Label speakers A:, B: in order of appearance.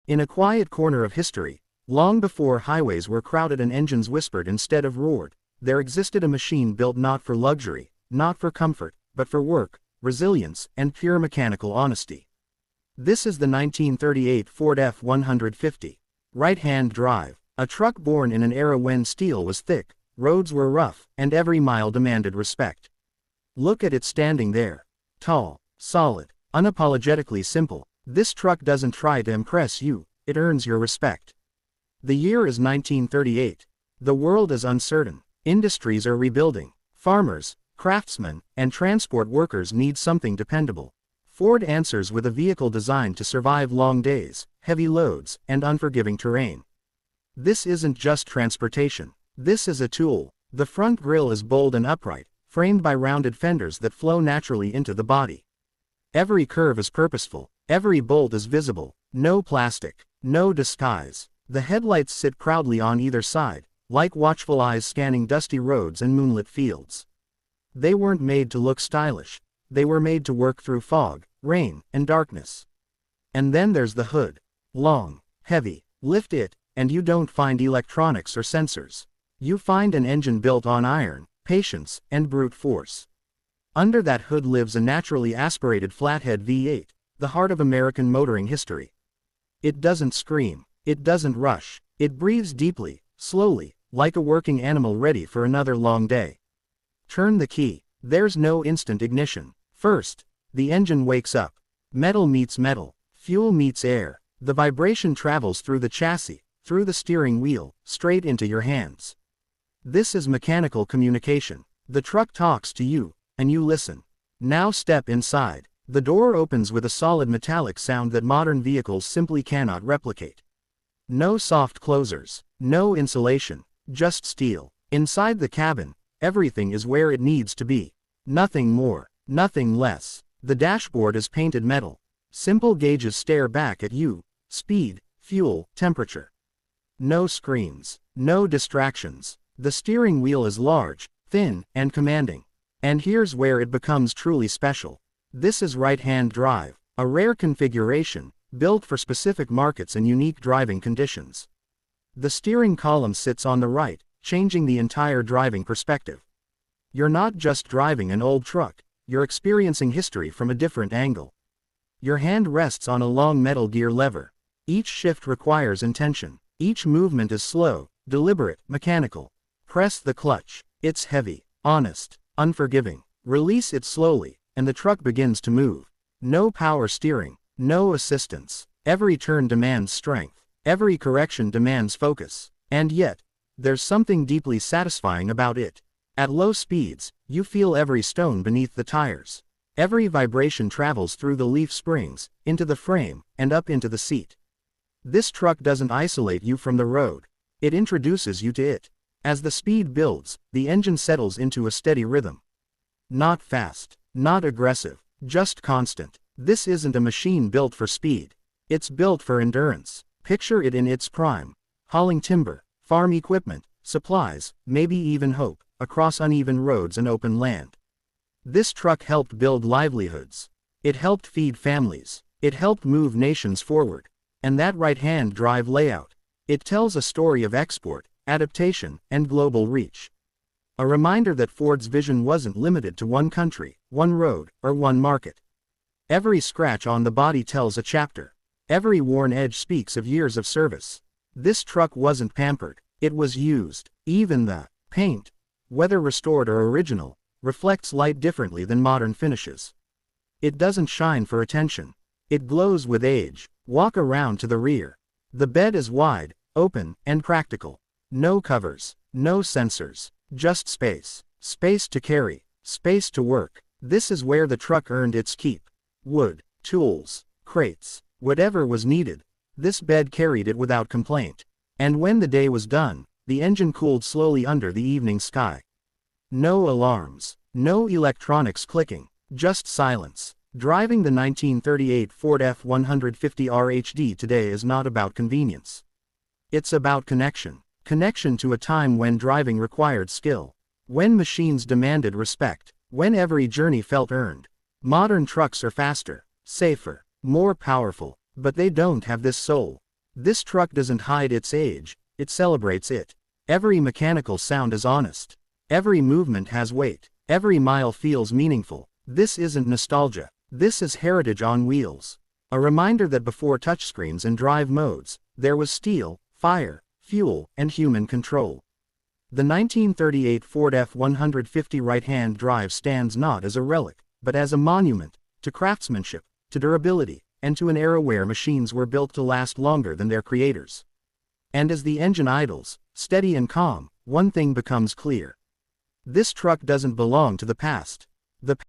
A: In a quiet corner of history, long before highways were crowded and engines whispered instead of roared, there existed a machine built not for luxury, not for comfort, but for work, resilience, and pure mechanical honesty. This is the 1938 Ford F-150 right-hand drive, a truck born in an era when steel was thick, roads were rough, and every mile demanded respect. Look at it standing there. Tall, solid, unapologetically simple. This truck doesn't try to impress you, it earns your respect. The year is 1938. The world is uncertain. Industries are rebuilding. Farmers, craftsmen, and transport workers need something dependable. Ford answers with a vehicle designed to survive long days, heavy loads, and unforgiving terrain. This isn't just transportation. This is a tool. The front grille is bold and upright, framed by rounded fenders that flow naturally into the body. Every curve is purposeful. Every bolt is visible. No plastic. No disguise. The headlights sit proudly on either side, like watchful eyes scanning dusty roads and moonlit fields. They weren't made to look stylish. They were made to work through fog, rain, and darkness. And then there's the hood. Long, heavy. Lift it, and you don't find electronics or sensors. You find an engine built on iron, patience, and brute force. Under that hood lives a naturally aspirated flathead V8, the heart of American motoring history. It doesn't scream. It doesn't rush. It breathes deeply, slowly, like a working animal ready for another long day. Turn the key. There's no instant ignition. First, the engine wakes up. Metal meets metal. Fuel meets air. The vibration travels through the chassis, through the steering wheel, straight into your hands. This is mechanical communication. The truck talks to you, and you listen. Now step inside. The door opens with a solid metallic sound that modern vehicles simply cannot replicate. No soft closers. No insulation. Just steel. Inside the cabin, everything is where it needs to be. Nothing more. Nothing less. The dashboard is painted metal. Simple gauges stare back at you. Speed, fuel, temperature. No screens. No distractions. The steering wheel is large, thin, and commanding. And here's where it becomes truly special. This is right-hand drive, a rare configuration, built for specific markets and unique driving conditions. The steering column sits on the right, changing the entire driving perspective. You're not just driving an old truck, you're experiencing history from a different angle. Your hand rests on a long metal gear lever. Each shift requires intention. Each movement is slow, deliberate, mechanical. Press the clutch. It's heavy, honest, unforgiving. Release it slowly, and the truck begins to move. No power steering, no assistance. Every turn demands strength. Every correction demands focus. And yet, there's something deeply satisfying about it. At low speeds, you feel every stone beneath the tires. Every vibration travels through the leaf springs, into the frame, and up into the seat. This truck doesn't isolate you from the road. It introduces you to it. As the speed builds, the engine settles into a steady rhythm. Not fast, not aggressive, just constant. This isn't a machine built for speed. It's built for endurance. Picture it in its prime. Hauling timber, farm equipment, supplies, maybe even hope, across uneven roads and open land. This truck helped build livelihoods. It helped feed families. It helped move nations forward. And that right-hand drive layout, it tells a story of export, adaptation, and global reach. A reminder that Ford's vision wasn't limited to one country, one road, or one market. Every scratch on the body tells a chapter. Every worn edge speaks of years of service. This truck wasn't pampered. It was used. Even the paint, whether restored or original, reflects light differently than modern finishes. It doesn't shine for attention. It glows with age. Walk around to the rear. The bed is wide, open, and practical. No covers, no sensors, just space. Space to carry, space to work. This is where the truck earned its keep. Wood, tools, crates, whatever was needed. This bed carried it without complaint. And when the day was done, the engine cooled slowly under the evening sky. No alarms, no electronics clicking, just silence. Driving the 1938 Ford F-150 RHD today is not about convenience. It's about connection. Connection to a time when driving required skill. When machines demanded respect. When every journey felt earned. Modern trucks are faster, safer, more powerful, but they don't have this soul. This truck doesn't hide its age, it celebrates it. Every mechanical sound is honest. Every movement has weight. Every mile feels meaningful. This isn't nostalgia. This is heritage on wheels. A reminder that before touchscreens and drive modes, there was steel, fire, fuel, and human control. The 1938 Ford F-150 right-hand drive stands not as a relic, but as a monument to craftsmanship, to durability, and to an era where machines were built to last longer than their creators. And as the engine idles, steady and calm, one thing becomes clear. This truck doesn't belong to the past.